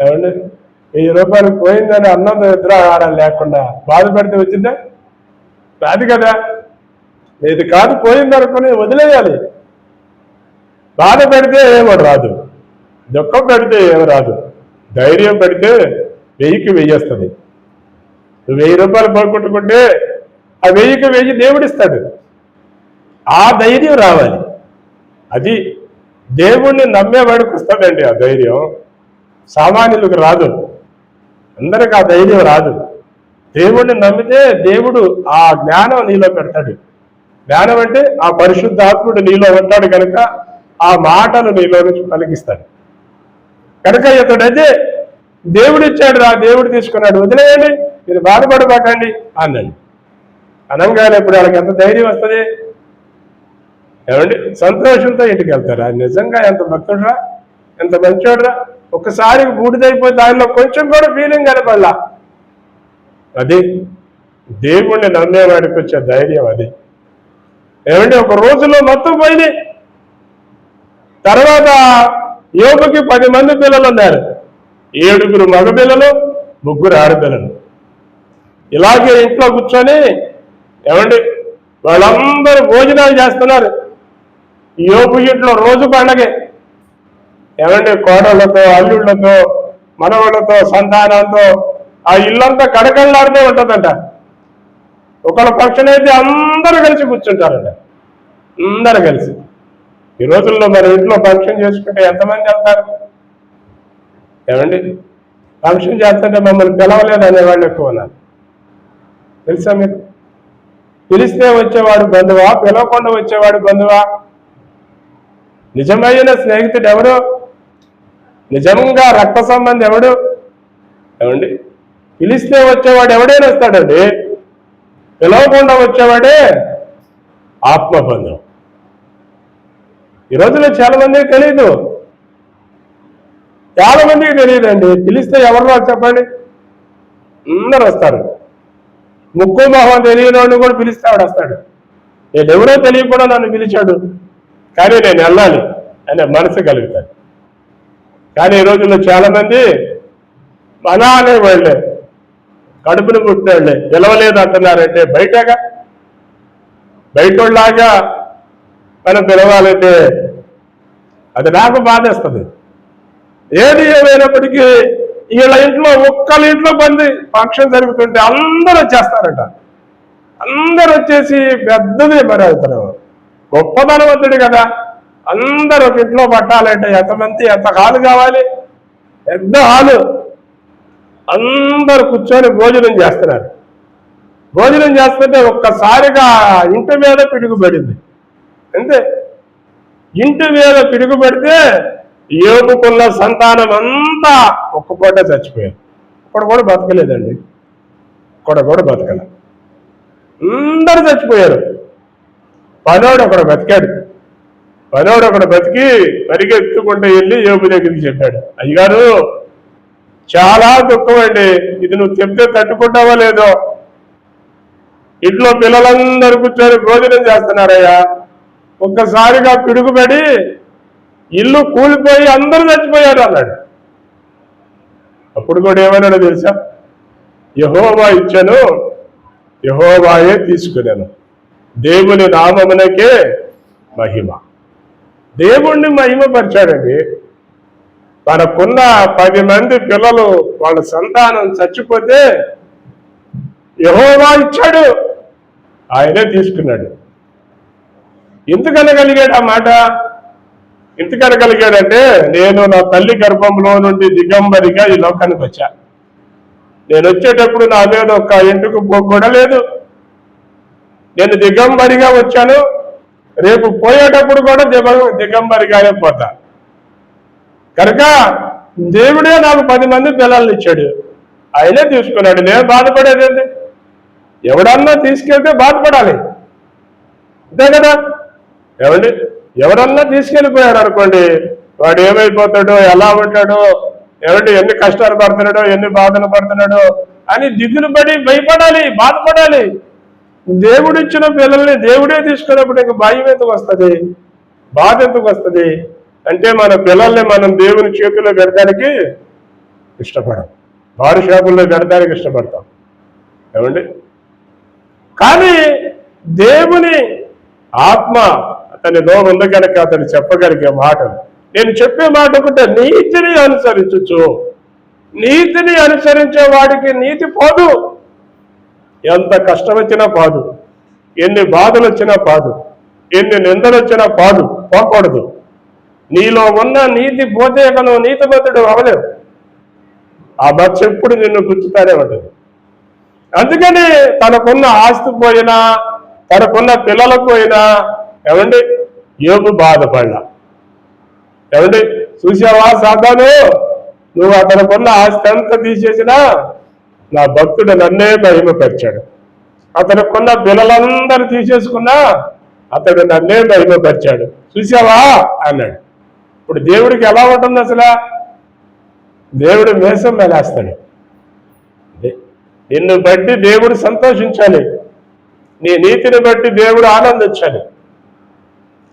ఏమండి 1000 రూపాయలు పోయిందని అన్నం నిద్ర ఆహారం లేకుండా బాధపడితే వచ్చిందా? రాదు కదా. ఇది కాదు పోయింది అనుకుని వదిలేయాలి. బాధ పెడితే ఏమో రాదు, దుఃఖం పెడితే ఏమి రాదు, ధైర్యం పెడితే 1000కి 1000 వస్తుంది. నువ్వు 1000 రూపాయలు పోగొట్టుకుంటే ఆ 1000కి 1000 దేవుడిస్తాడు. ఆ ధైర్యం రావాలి. అది దేవుణ్ణి నమ్మేవాడికి వస్తుందండి ఆ ధైర్యం. సామాన్యులకు రాదు, అందరికి ఆ ధైర్యం రాదు. దేవుణ్ణి నమ్మితే దేవుడు ఆ జ్ఞానం నీలో పెడతాడు. జ్ఞానం అంటే ఆ పరిశుద్ధాత్ముడు నీలో ఉంటాడు కనుక ఆ మాటలు నీలో నుంచి పలికిస్తాడు. కనుక ఇతడైతే దేవుడు ఇచ్చాడు రా, దేవుడు తీసుకున్నాడు, వదిలేయండి, మీరు బాధపడబాకండి అన్నాడు. అనంగానే ఇప్పుడు వాళ్ళకి ఎంత ధైర్యం వస్తుంది? ఏమండి సంతోషంతో ఇంటికి వెళ్తారా? నిజంగా ఎంత భక్తుడురా, ఎంత మంచోడ్రా, ఒకసారి బూడిదైపోయి దానిలో కొంచెం కూడా ఫీలింగ్ కనపడలా. అది దేవుణ్ణి నమ్మేవాడికి వచ్చే ధైర్యం. అది ఏమంటే ఒక రోజులో మొత్తం పోయినాయి. తర్వాత యోబుకి 10 మంది పిల్లలు ఉన్నారు. 7 మగ పిల్లలు, 3 ఆడపిల్లలు. ఇలాగే ఇంట్లో కూర్చొని ఏమండి వాళ్ళందరూ భోజనాలు చేస్తున్నారు. యోబు ఇంట్లో రోజు పండగే. ఏమంటే కోడళ్లతో, అల్లుళ్లతో, మనవాళ్ళతో, సంతానంతో ఆ ఇల్లంతా కడకళ్ళాడుతూ ఉంటుందంట. ఒకళ్ళ ఫంక్షన్ అయితే అందరూ కలిసి కూర్చుంటారంట, అందరూ కలిసి. ఈ రోజుల్లో మరి ఇంట్లో ఫంక్షన్ చేసుకుంటే ఎంతమంది వెళ్తారు? ఏమండి ఫంక్షన్ చేస్తుంటే మమ్మల్ని పిలవలేదు అనేవాళ్ళు ఎక్కువ ఉన్నారు. తెలుసా మీకు? పిలిస్తే వచ్చేవాడు బంధువా, పిలవకుండా వచ్చేవాడు బంధువా? నిజమైన స్నేహితుడు ఎవడు? నిజంగా రక్త సంబంధం ఎవడు? ఏమండి పిలిస్తే వచ్చేవాడు ఎవడైనా వస్తాడండి, పిలవకుండా వచ్చేవాడే ఆత్మబంధం. ఈ రోజుల్లో చాలా మందికి తెలియదు, చాలా మందికి తెలియదండి. పిలిస్తే ఎవరిలో చెప్పండి, అందరు వస్తారు. ముక్కు మొహం తెలియని కూడా పిలిస్తే వాడు వస్తాడు. నేనెవరో తెలియకుండా నన్ను పిలిచాడు కానీ నేను వెళ్ళాలి అనే మనసు కలుగుతాడు. కానీ ఈ రోజుల్లో చాలా మంది మన అనేవాళ్ళే, కడుపును పుట్టినవాళ్ళే పిలవలేదు అంటున్నారంటే బయటగా బయటలాగా మనం పిలవాలంటే అది నాకు బాధేస్తుంది. ఏది ఏమైనప్పటికీ వీళ్ళ ఇంట్లో ఒక్కళ్ళ ఇంట్లో ఫంక్షన్ జరుగుతుంటే అందరూ వచ్చేస్తారట. అందరూ వచ్చేసి పెద్దది మరి అవుతారు, గొప్పధనవంతుడు కదా. అందరూ ఒక ఇంట్లో పట్టాలంటే ఎంతమంది, ఎంత హాలు కావాలి? పెద్ద హాలు. అందరూ కూర్చొని భోజనం చేస్తున్నారు. భోజనం చేస్తుంటే ఒక్కసారిగా ఇంటి మీద పిడుగుపడింది. అంతే, ఇంటి మీద పిడుగుపడితే యోబుకున్న సంతానం అంతా ఒక్క పూట చచ్చిపోయారు. ఒక్కడు కూడా బతకలేదండి, ఒక్కడు కూడా బతకల, అందరూ చచ్చిపోయారు. పనోడు ఒకడు బతికాడు. పనోడు ఒకడు బతికి పరిగెత్తుకుంటూ వెళ్ళి యోబు దగ్గరికి చెప్పాడు, అయ్యగారు చాలా దుఃఖం అండి, ఇది నువ్వు చెప్తే తట్టుకుంటావో లేదో, ఇంట్లో పిల్లలందరూ కూర్చొని భోజనం చేస్తున్నారయ్యా, ఒక్కసారిగా పిడుగుపడి ఇల్లు కూలిపోయి అందరూ చచ్చిపోయారు అన్నాడు. అప్పుడు కూడా ఏమన్నాడు తెలుసా? యెహోవా ఇచ్చాను, యెహోవాయే తీసుకున్నాను, దేవుని నామమునకే మహిమ. దేవుణ్ణి మహిమపరిచాడండి. తనకున్న 10 మంది పిల్లలు వాళ్ళ సంతానం చచ్చిపోతే యెహోవా ఇచ్చాడు, ఆయనే తీసుకున్నాడు. ఎందుకనగలిగాడు ఆ మాట? ఎందుకనగలిగాడంటే, నేను నా తల్లి గర్భంలో నుండి దిగంబరిగా ఈ లోకానికి వచ్చా. నేను వచ్చేటప్పుడు నా మీద ఒక ఇంటికి కూడా లేదు. నేను దిగంబరిగా వచ్చాను, రేపు పోయేటప్పుడు కూడా దిగంబరిగానే పోతా. కనుక దేవుడే నాకు 10 మంది పిల్లల్ని ఇచ్చాడు, ఆయనే తీసుకున్నాడు. నేను బాధపడేది? ఎవడన్నా తీసుకెళ్తే బాధపడాలి, అంతే కదా. ఏమండి ఎవరన్నా తీసుకెళ్ళిపోయాడు అనుకోండి, వాడు ఏమైపోతాడో, ఎలా ఉంటాడో, ఏమంటే ఎన్ని కష్టాలు పడుతున్నాడో, ఎన్ని బాధలు పడుతున్నాడో అని దిగులు పడి భయపడాలి, బాధపడాలి. దేవుడిచ్చిన పిల్లల్ని దేవుడే తీసుకున్నప్పుడు ఇంక భయం ఎందుకు వస్తుంది, బాధ ఎందుకు వస్తుంది? అంటే మన పిల్లల్ని మనం దేవుని చేతుల్లో పెడతానికి ఇష్టపడం, వారి షాపుల్లో పెడతానికి ఇష్టపడతాం. ఏమండి కానీ దేవుని ఆత్మ అతనిలో ఉంది కనుక అతను చెప్పగలిగే మాటలు. నేను చెప్పే మాట ఒకటే, నీతిని అనుసరించు. నీతిని అనుసరించే వాడికి నీతి పోదు. ఎంత కష్టం వచ్చినా పాదు, ఎన్ని బాధలు వచ్చినా పాదు, ఎన్ని నిందలు వచ్చినా పాదు, పోకూడదు. నీలో ఉన్న నీతి పోతే నువ్వు నీతిమంతుడు అవ్వలేవు. ఆ బచ్చ ఎప్పుడు నిన్ను గుర్తుతానే ఉంటుంది. అందుకని తనకున్న ఆస్తి పోయినా, తనకున్న పిల్లలకు పోయినా ఏమండి యోబు బాధపడ్డా. ఏమండి చూసావా సాతాను, నువ్వు అతనుకున్న ఆస్తి అంతా తీసేసినా నా భక్తుడు నన్నే మహిమపరిచాడు. అతనుకున్న పిల్లలందరూ తీసేసుకున్నా అతడు నన్నే మహిమపరిచాడు, చూసావా అన్నాడు. ఇప్పుడు దేవుడికి ఎలా ఉంటుంది అసలు? దేవుడు మేసం మేలేస్తాడు. నిన్ను బట్టి దేవుడు సంతోషించాలి, నీ నీతిని బట్టి దేవుడు ఆనందించాలి.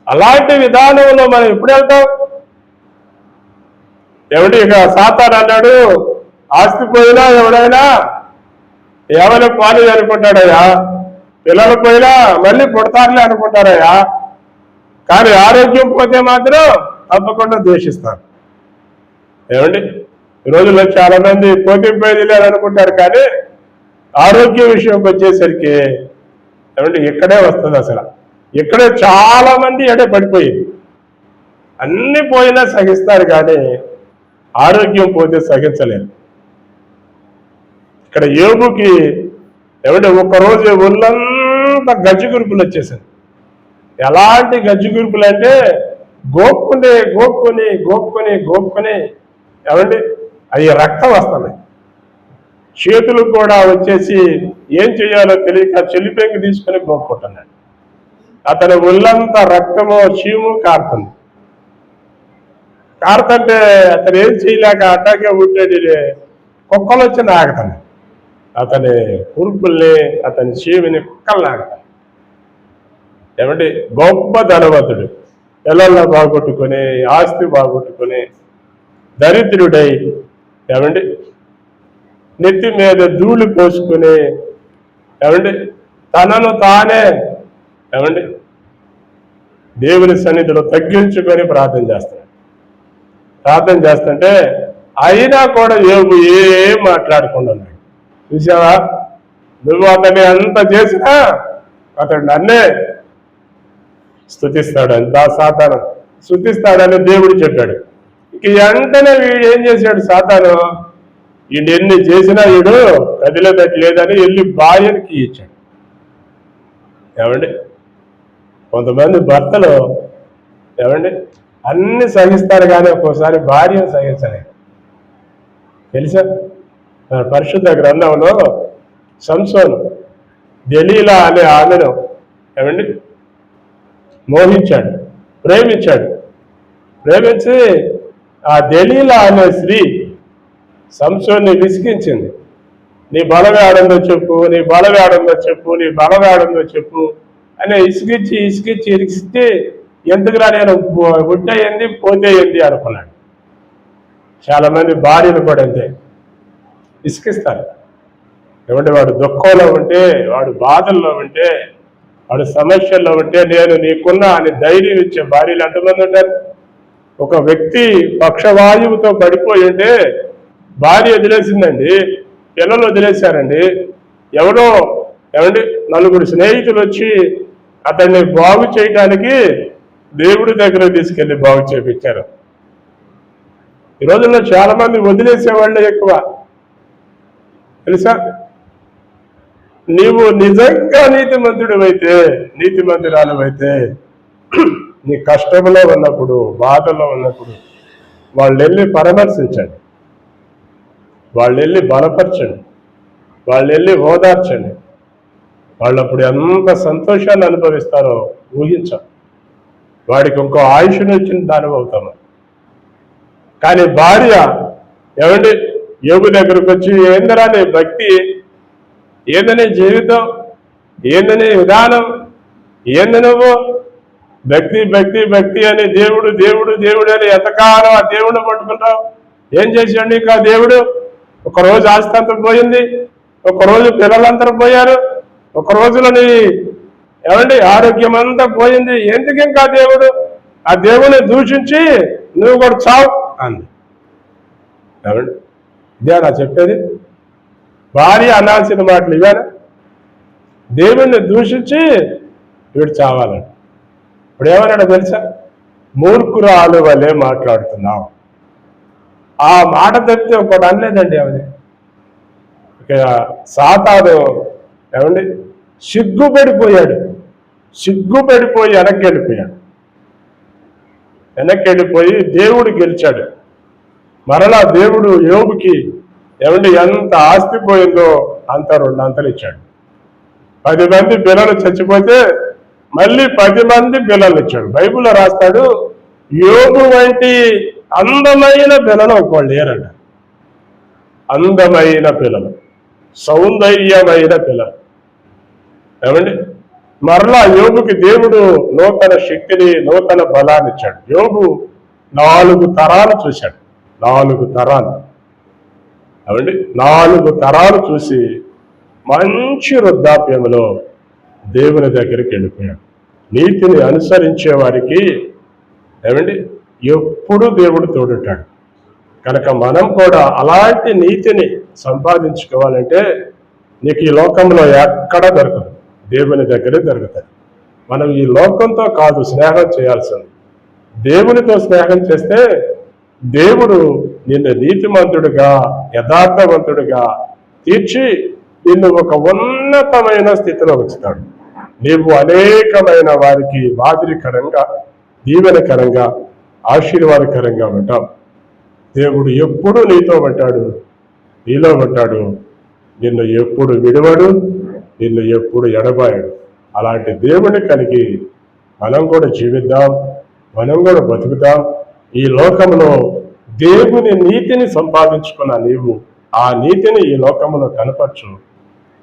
అలాంటి విధానంలో మనం ఎప్పుడు వెళ్తాం? ఎవడి ఇక సాతాను అన్నాడు, ఆస్తి పోయినా ఎవడైనా ఏమైనా పాలు అనుకుంటాడయ్యా, పిల్లలు పోయినా మళ్ళీ పుడతారులే అనుకుంటారయ్యా, కానీ ఆరోగ్యం పోతే మాత్రం తప్పకుండా ద్వేషిస్తారు. ఏమండి, ఈ రోజుల్లో చాలా మంది పోతే పోయేది లేదనుకుంటారు, కానీ ఆరోగ్య విషయంకి వచ్చేసరికి ఏమంటే ఇక్కడే వస్తుంది. అసలు ఇక్కడే చాలా మంది ఎడే పడిపోయింది. అన్ని పోయినా సహిస్తారు, కానీ ఆరోగ్యం పోతే సహించలేరు. ఇక్కడ యోబుకి ఏమంటే ఒక్కరోజు ఒళ్ళంతా గజ్జిగురుపులు వచ్చేసాయి. ఎలాంటి గజ్జిగురుపులు అంటే గోక్కుని గోక్కుని గోక్కుని గోక్కుని ఏమండి అవి రక్తం వస్తున్నాయి. చేతులు కూడా వచ్చేసి ఏం చేయాలో తెలియక చెల్లిపెంకి తీసుకుని గోక్కుంటున్నాడు. అతని ఒళ్ళంతా రక్తము చీము కారుతుంది. కారుతుంటే అతను ఏం చేయలేక అట్టాకే ఉంటాడు. కుక్కలు వచ్చి నాగుతాను, అతని కురుపుల్ని అతని చీమిని కుక్కలు నాగుతాను. ఏమంటే గొప్ప ధనవంతుడు, పిల్లల్లో బాగొట్టుకొని ఆస్తి బాగొట్టుకొని దరిద్రుడై ఏమండి నెత్తి మీద ధూళి పోసుకుని ఏమండి తనను తానే ఏమండి దేవుని సన్నిధిలో తగ్గించుకొని ప్రార్థన చేస్తాడు. ప్రార్థన చేస్తుంటే అయినా కూడా యోబు ఏం మాట్లాడకుండా ఉన్నాడు. చూసావా, నువ్వు అతన్ని అంత చేసినా అతడు నన్నే స్తుతిస్తాడు, అంత సాతాను స్తుతిస్తాడని దేవుడు చెప్పాడు. ఇక వెంటనే వీడు ఏం చేశాడు, సాతాను వీడు ఎన్ని చేసినా వీడు కదిలేదట్లేదని వెళ్ళి భార్యకి ఇచ్చాడు. ఏమండి, కొంతమంది భర్తలు ఏమండి అన్ని సహిస్తారు, కానీ ఒక్కోసారి భార్యను సహించలేదు. తెలుసా, పరిశుద్ధ గ్రంథంలో సంసోను దెలీలా అనే ఆమెను ఏమండి మోహించాడు, ప్రేమించాడు. ప్రేమించి ఆ దెలీలా అనే స్త్రీ సంసోన్ని విసిగించింది. నీ బలవేడందో చెప్పు, నీ బలవేడందో చెప్పు, నీ బలవేడందో చెప్పు అని ఇసుకిచ్చి ఇసుకిచ్చి ఇరికిస్తే ఎందుకురా నేను ఉంటే ఏంది పోతే ఏంది అనుకున్నాడు. చాలా మంది భార్యలు కూడా అంతే ఇసుకిస్తారు. ఏమంటే వాడు దుఃఖంలో ఉంటే, వాడు బాధల్లో ఉంటే, వాడు సమస్యల్లో ఉంటే నేను నీకున్నా అని ధైర్యం ఇచ్చే భార్యలు ఎంతమంది ఉంటారు? ఒక వ్యక్తి పక్షవాయువుతో పడిపోయి ఉంటే భార్య వదిలేసిందండి, పిల్లలు వదిలేశారండి. ఎవరో ఏమండి నలుగురు స్నేహితులు వచ్చి అతన్ని బాగు చేయడానికి దేవుడి దగ్గర తీసుకెళ్లి బాగు చేయించారు. ఈ రోజుల్లో చాలా మంది వదిలేసేవాళ్ళే ఎక్కువ. తెలుసా, నీవు నిజంగా నీతిమంతురాలు అయితే నీ కష్టంలో ఉన్నప్పుడు, బాధలో ఉన్నప్పుడు వాళ్ళు వెళ్ళి పరామర్శించండి, వాళ్ళు వెళ్ళి బలపరచండి, వాళ్ళు వెళ్ళి ఓదార్చండి. వాళ్ళు అప్పుడు ఎంత సంతోషాన్ని అనుభవిస్తారో ఊహించాం. వాడికి ఇంకో ఆయుష్ను ఇచ్చిన దాని అవుతాము. కానీ భార్య ఏమండి యోబు దగ్గరకు వచ్చి ఏందరా నీ భక్తి, ఏందని జీవితం, ఏందని విధానం, ఏంది నువ్వు భక్తి భక్తి భక్తి అని దేవుడు దేవుడు దేవుడు అని ఎంతకాలం ఆ దేవుడిని పట్టుకుంటావు? ఏం చేశాడు నీకు ఆ దేవుడు? ఒకరోజు ఆస్తి అంతా పోయింది, ఒకరోజు పిల్లలందరూ పోయారు, ఒక రోజులో నీ ఏమండి ఆరోగ్యం అంతా పోయింది. ఎందుకు ఇంకా దేవుడు? ఆ దేవుని దూషించి నువ్వు కూడా చావు అంది. ఏమండి ఇదేనా చెప్పేది? భార్య అనాల్సిన మాటలు ఇవేనా? దేవుణ్ణి దూషించి వీడు చావాలని. ఇప్పుడు ఏమన్నాడో తెలుసా? మూర్ఖురాలు వలె మాట్లాడుతున్నావు. ఆ మాట తప్పితే ఒకటి అనలేదండి. ఆమె ఇక సాతాను ఏమండి సిగ్గుపడిపోయాడు, సిగ్గుపడిపోయి వెనక్కి వెళ్ళిపోయి దేవుడు గెలిచాడు. మరలా దేవుడు యోబుకి ఏమండి ఎంత ఆస్తి పోయిందో అంత 2 అంతలు ఇచ్చాడు. 10 మంది పిల్లలు చచ్చిపోతే మళ్ళీ 10 మంది పిల్లలు ఇచ్చాడు. బైబిల్లో రాస్తాడు, యోబు వంటి అందమైన పిల్లలు ఒకళ్ళు లేరంట. అందమైన పిల్లలు, సౌందర్యమైన పిల్లలు. ఏమండి, మరలా యోబుకి దేవుడు నూతన శక్తిని, నూతన బలాన్ని ఇచ్చాడు. యోబు 4 తరాలు చూశాడు. 4 తరాలు. ఏమండి, 4 తరాలు చూసి మంచి వృద్ధాప్యంలో దేవుని దగ్గరికి వెళ్ళిపోయాడు. నీతిని అనుసరించే వారికి ఏమండి ఎప్పుడు దేవుడు తోడుంటాడు. కనుక మనం కూడా అలాంటి నీతిని సంపాదించుకోవాలంటే నీకు ఈ లోకంలో ఎక్కడ దొరకదు, దేవుని దగ్గరే దొరుకుతుంది. మనం ఈ లోకంతో కాదు స్నేహం చేయాల్సింది, దేవునితో స్నేహం చేస్తే దేవుడు నిన్ను నీతిమంతుడిగా, యథార్థవంతుడిగా తీర్చి నిన్ను ఒక ఉన్నతమైన స్థితిలో ఉంచుతాడు. నీవు అనేకమైన వారికి మాదిరికరంగా, దీవెనకరంగా, ఆశీర్వాదకరంగా ఉంటావు. దేవుడు ఎప్పుడు నీతో ఉంటాడు, నీలో ఉంటాడు. నిన్ను ఎప్పుడు విడవడు, నిన్ను ఎప్పుడు ఎడబాయడు. అలాంటి దేవుని కలిగి మనం కూడా జీవిద్దాం, మనం కూడా బతుకుతాం. ఈ లోకంలో దేవుని నీతిని సంపాదించుకున్న నీవు ఆ నీతిని ఈ లోకంలో కనపరచు.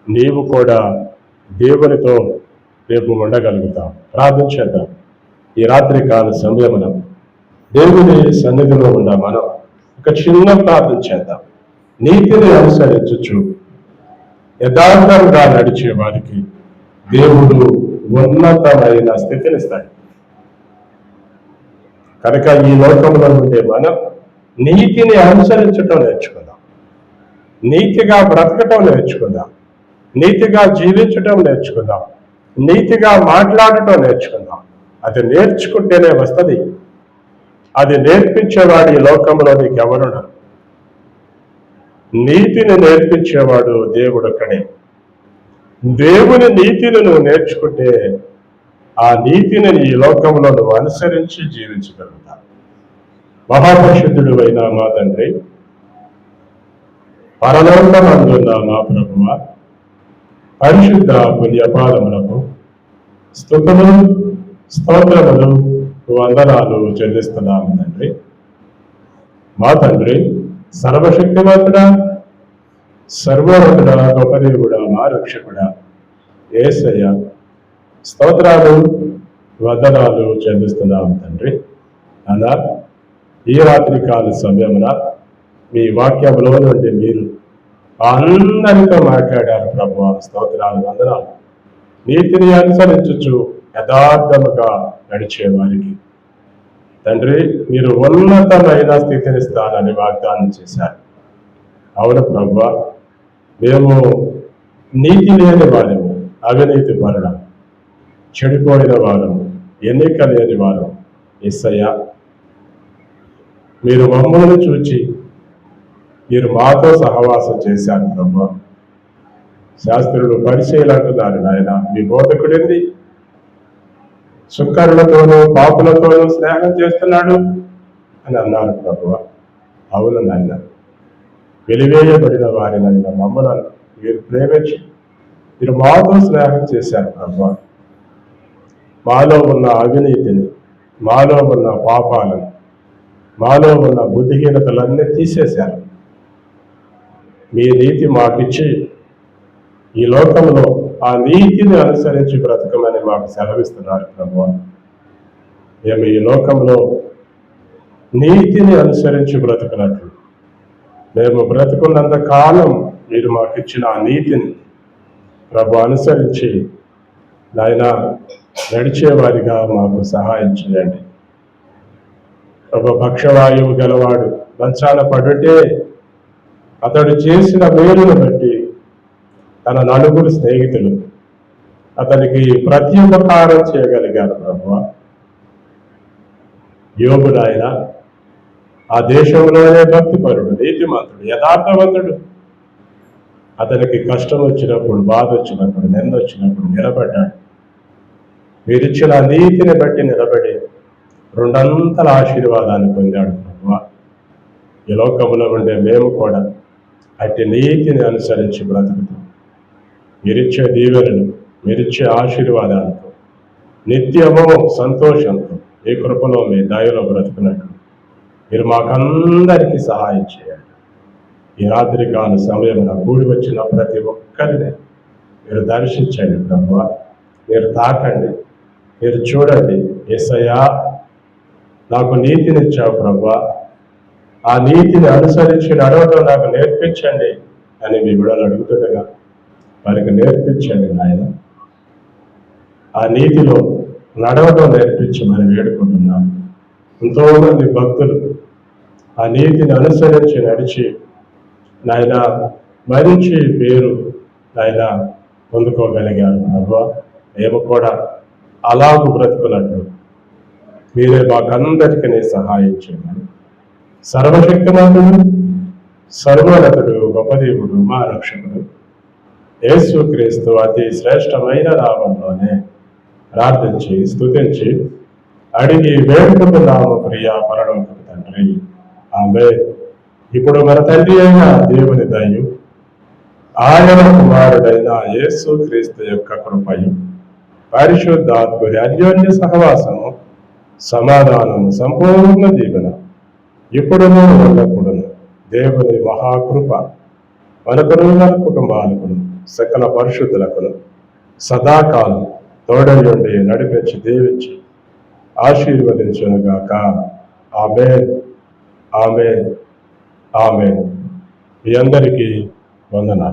నీవు కూడా దేవునితో రేపు ఉండగలుగుతాం. ప్రార్థన చేద్దాం. ఈ రాత్రి కాల సమయమున దేవుని సన్నిధిలో ఉన్న మనం ఒక చిన్న ప్రార్థన చేద్దాం. నీతిని అనుసరించు యథార్థంగా నడిచే వారికి దేవుడు ఉన్నతమైన స్థితినిస్తాడు. కనుక ఈ లోకంలో ఉండే మనం నీతిని అనుసరించటం నేర్చుకుందాం, నీతిగా బ్రతకటం నేర్చుకుందాం, నీతిగా జీవించటం నేర్చుకుందాం, నీతిగా మాట్లాడటం నేర్చుకుందాం. అది నేర్చుకుంటేనే వస్తుంది. అది నేర్పించేవాడు ఈ లోకంలో నీకు ఎవరున్నారు. నీతిని నేర్పించేవాడు దేవుడు ఒక్కడే. దేవుని నీతిని నువ్వు నేర్చుకుంటే ఆ నీతిని ఈ లోకంలో నువ్వు అనుసరించి జీవించగలుగుతావు. మహాపరిశుద్ధుడు అయిన మా తండ్రి, పరలోకమందున్న మా ప్రభువ, పరిశుద్ధ పుణ్యపాదములకు స్తుతులు, స్తోత్రములు, వందనాలు చెల్లిస్తున్నాము తండ్రి. మా తండ్రి, సర్వశక్తివంతుడా, సర్వోన్నతుడా, గొప్ప దేవుడా, మా రక్షకుడా యేసయ్య, స్తోత్రాలు, వందనాలు చెల్లిస్తున్నాము తండ్రి. అలా ఈ రాత్రి కాల సమయమున మీ వాక్యంలో నుండి మీరు అందరితో మాట్లాడారు ప్రభువా. స్తోత్రాలు, వందనాలు. నీతిని అనుసరించు యథార్థముగా నడిచే వారికి తండ్రి మీరు ఉన్నతమైన స్థితిని ఇస్తానని వాగ్దానం చేశారు. అవును ప్రభువా, మేము నీతి లేని వారము, అవినీతి పరుడం, చెడిపోయిన వారము, ఎన్నిక లేని వారం. యేసయ్య, మీరు మమ్మల్ని చూచి మీరు మాతో సహవాసం చేశారు ప్రభువా. శాస్త్రులు పరిచయాలు అంటున్నారు, నాయన మీ బోధకుడింది సుంకరులతోనూ పాపులతోనూ స్నేహం చేస్తున్నాడు అని అన్నారు ప్రభువా. అవును నాయన, వెలివేయబడిన వారినైనా మమ్మల్ని మీరు ప్రేమించి మీరు మాతో స్నేహం చేశారు ప్రభువా. మాలో ఉన్న అవినీతిని, మాలో ఉన్న పాపాలను, మాలో ఉన్న బుద్ధిహీనతలన్నీ తీసేశారు. మీ నీతి మాకిచ్చి ఈ లోకంలో ఆ నీతిని అనుసరించి బ్రతకమని మాకు సెలవిస్తున్నారు ప్రభువా. మేము ఈ లోకంలో నీతిని అనుసరించి బ్రతకనట్లు మేము బ్రతుకున్నంత కాలం మీరు మాకు ఇచ్చిన ఆ నీతిని ప్రభు అనుసరించి నాయన నడిచేవారిగా మాకు సహాయం చేయండి ప్రభు. పక్షవాయువు గలవాడు మంచాన పడుంటే అతడు చేసిన మేలును బట్టి తన నలుగురు స్నేహితులు అతనికి ప్రత్యుపకారం చేయగలిగారు ప్రభువా. యోబు నాయన ఆ దేశంలోనే భక్తిపరుడు, నీతిమంతుడు, యథార్థవంతుడు. అతనికి కష్టం వచ్చినప్పుడు, బాధ వచ్చినప్పుడు, నింద వచ్చినప్పుడు నిలబడ్డాడు. మీరిచ్చిన నీతిని బట్టి నిలబడి 2 ఆశీర్వాదాన్ని పొందాడు ప్రభువా. ఈ లోకంలో ఉండే మేము కూడా అట్టి నీతిని అనుసరించి బ్రతుకుతాం. మీరిచ్చే దీవెనలు, మీరిచ్చే ఆశీర్వాదాలతో నిత్యము సంతోషంతో ఈ కృపలో మీ దయలో బ్రతుకున్నట్లు మీరు మాకందరికీ సహాయం చేయండి. ఈ రాత్రికాల సమయంలో కూడి వచ్చిన ప్రతి ఒక్కరిని మీరు దర్శించండి ప్రభువా, మీరు తాకండి, మీరు చూడండి. యేసయ్యా, నాకు నీతినిచ్చావు ప్రభువా, ఆ నీతిని అనుసరించి నడవడం నాకు నేర్పించండి అని మీ బిడ్డలు అడుగుతుండగా వారికి నేర్పించండి నాయన. ఆ నీతిలో నడవడం నేర్పించమని వేడుకుంటున్నాను. ఎంతోమంది భక్తులు ఆ నీతిని అనుసరించి నడిచి నాయన మంచి పేరు నాయన పొందుకోగలిగారు ప్రభువా. మేము కూడా అలాగూ బ్రతుకున్నట్లు మీరే మాకందరికీ సహాయం చేయమని. సర్వశక్తిమంతుడు, సర్వోన్నతుడు, గొప్ప దేవుడు, మా రక్షకుడు యేసుక్రీస్తు అతి శ్రేష్టమైన నామంలోనే ప్రార్థించి స్తుతించి అడిగి వేడుకుంటున్నాము ప్రియ పరలోకపు తండ్రి, ఆమేన్. ఇప్పుడు మన తండ్రి అయిన దేవుని దయయు, ఆయన కుమారుడైన యేసుక్రీస్తు యొక్క కృపయు, పరిశుద్ధాత్మని అన్యోన్య సహవాసము, సమాధానము, సంపూర్ణ దీవెన ఇప్పుడును ఎల్లప్పుడును దేవుని మహాకృప మనకును, మన కుటుంబాలకును, సకల పరిశుద్ధులకును సదాకాలం తోడయుండి నడిపించి దీవించి ఆశీర్వదించునుగాక. ఆమేన్, ఆమేన్, ఆమేన్. మీ అందరికీ వందనాలు.